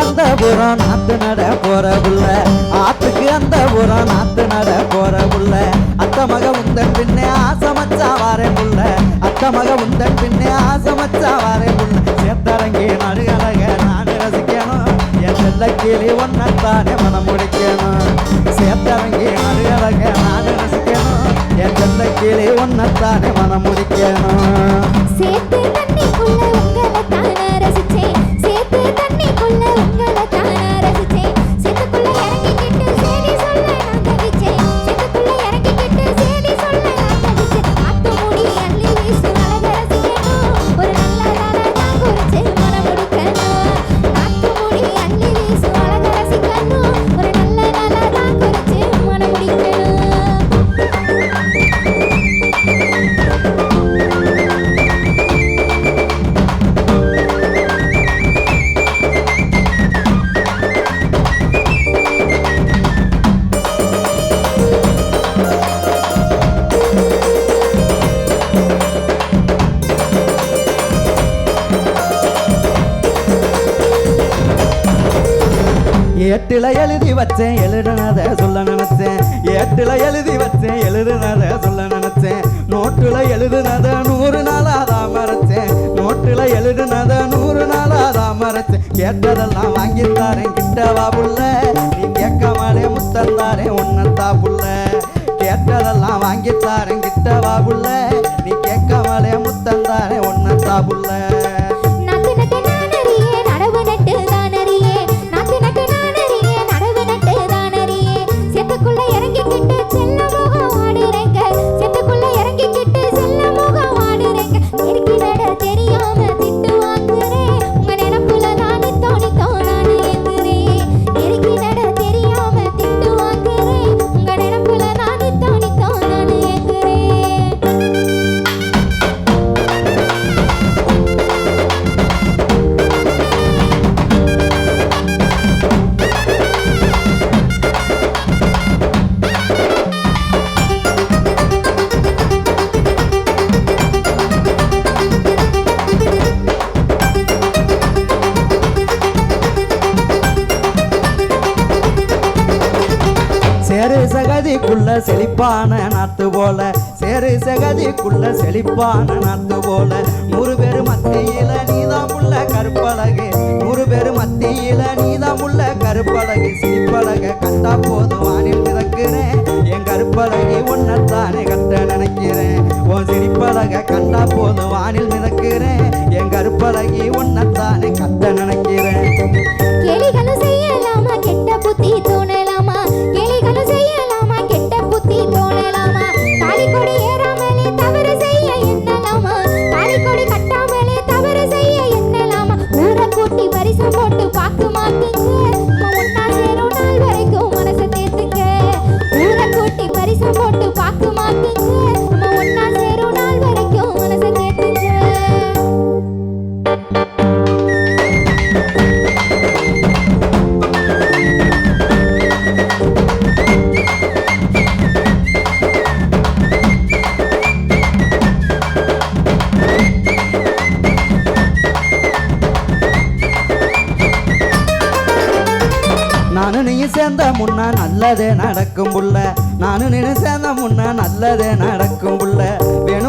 அந்த புறம் நாத்து நட போற புள்ள ஆத்துக்கு அந்த புறம் நாத்து நட போற புள்ள அத்த மக உந்தன் பின்னே ஆசமச்சா வாரே புள்ள அத்த மக உந்தன் பின்னே ஆசமச்சா வாரே புள்ள சேத்தரங்கி நடுகலக நான் ரசிக்கணும் என் செல்ல கிளி ஒன்னத்தானே மனம் முடிக்கணும் சேத்தரங்கி நடுகலக நான் ரசிக்கணும் என் செல்ல கிளி ஒன்னத்தானே மனம் முடிக்கணும் சேத்து தண்ணிக்குள்ள உங்களை தான ரசிச்சேன் சேத்து தண்ணிக்குள்ள உங்களை தான ரசிச்சேன் சேத்துக்குள்ள இறங்கிக்கிட்டு சேதி சொல்ல நான் தவிச்சேன் சேத்துக்குள்ள இறங்கிக்கிட்டு சேதி சொல்ல நான் தவிச்சேன் ஆத்து மூடி அள்ளி வீசு அழக ரசிக்கணும் ஒரு நல்ல நாளா நான் குறிச்சு மனம் முடிக்கணும் ஆத்து மூடி அள்ளி வீசு அழக ரசிக்கணும் ஒரு நல்ல நாளா நான் குறிச்சு மனம் முடிக்கணும் ஏட்டில எழுதி வச்சேன் எழுதுனத சொல்ல நினைச்சேன் ஏட்டில எழுதி வச்சேன் எழுதுனத சொல்ல நினைச்சேன் நோட்டுல எழுதுனத 100 நாளாதான் மறைச்சேன் நோட்டுல எழுதுனத 100 நாளாதான் மறைச்சேன் கேட்டதெல்லாம் வாங்கித்தாரேன் கிட்டவா புள்ள நீ கேட்காமலே முத்தந்தாரே உன்னத்தா புள்ள கேட்டதெல்லாம் வாங்கித்தாரேன் கிட்டவா புள்ள நீ கேட்காமலே முத்தந்தாரே உன்னத்தா புள்ள நாத்து நட்டு நானறியே நடவு நட்டு தானறியே நாத்து நட்டு நானறியே நடவு நட்டு தானறியே சேத்துக்குள்ள இறங்கிக்கிட்டு செல்ல முகம் ஆடுறேங்க சேத்துக்குள்ள இறங்கிக்கிட்டு செல்ல முகம் ஆடுறேங்க நெருக்கி நட தெரியாம திட்டு வாங்குறேன் உங்க நினப்புல நானு தோணி தோணானு ஏங்குறேன் நெருக்கி நட தெரியாம திட்டு வாங்குறேன் உங்க நினப்புல நானு தோணி தோணானு ஏங்குறேன் சேரு சகதிக்குள்ள செழிப்பான நாத்து போல சேரு சகதிக்குள்ள செழிப்பான நாத்து போல 100 பேரு மத்தியில நீதான் உள்ள கருப்பழகு 100 பேரு மத்தியில நீதான் உள்ள கருப்பழகு சிரிப்பழக கண்டா போதும் வானில் மிதக்கிறேன் என் கருப்பழகி உன்னத்தானே கட்ட நினைக்கிறேன் உன் சிரிப்பழக கண்டா போதும் வானில் மிதக்கிறேன் என் கருப்பழகி உன்னத்தானே கட்ட நினைக்கிறேன் கேலிகளும் செய்யலாமா கெட்ட புத்தி தோணலாமா கேலிகளும் செய்யலாமா கெட்ட புத்தி தோணலாமா தாலி கொடி ஏறாமலே தவறு செய்ய எண்ணலாமா தாலி கொடி கட்டாமலே தவறு செய்ய எண்ணலாமா ஊரை கூட்டி பரிசு போட்டு பாக்கு மாத்துங்க ஒன்னா சேரும் நாள் வரைக்கும் மனசை தேத்துங்க ஊரை கூட்டி பரிசு போட்டு பாக்கு மாத்துங்க ஒன்னா சேரும் நாள் வரைக்கும் மனசை தேத்துங்க நானு நீ சேர்ந்த முன்னா நல்லதே நடக்கும் புள்ள நானு நீ சேர்ந்த முன்னா நல்லதே நடக்கும் புள்ள வேணும்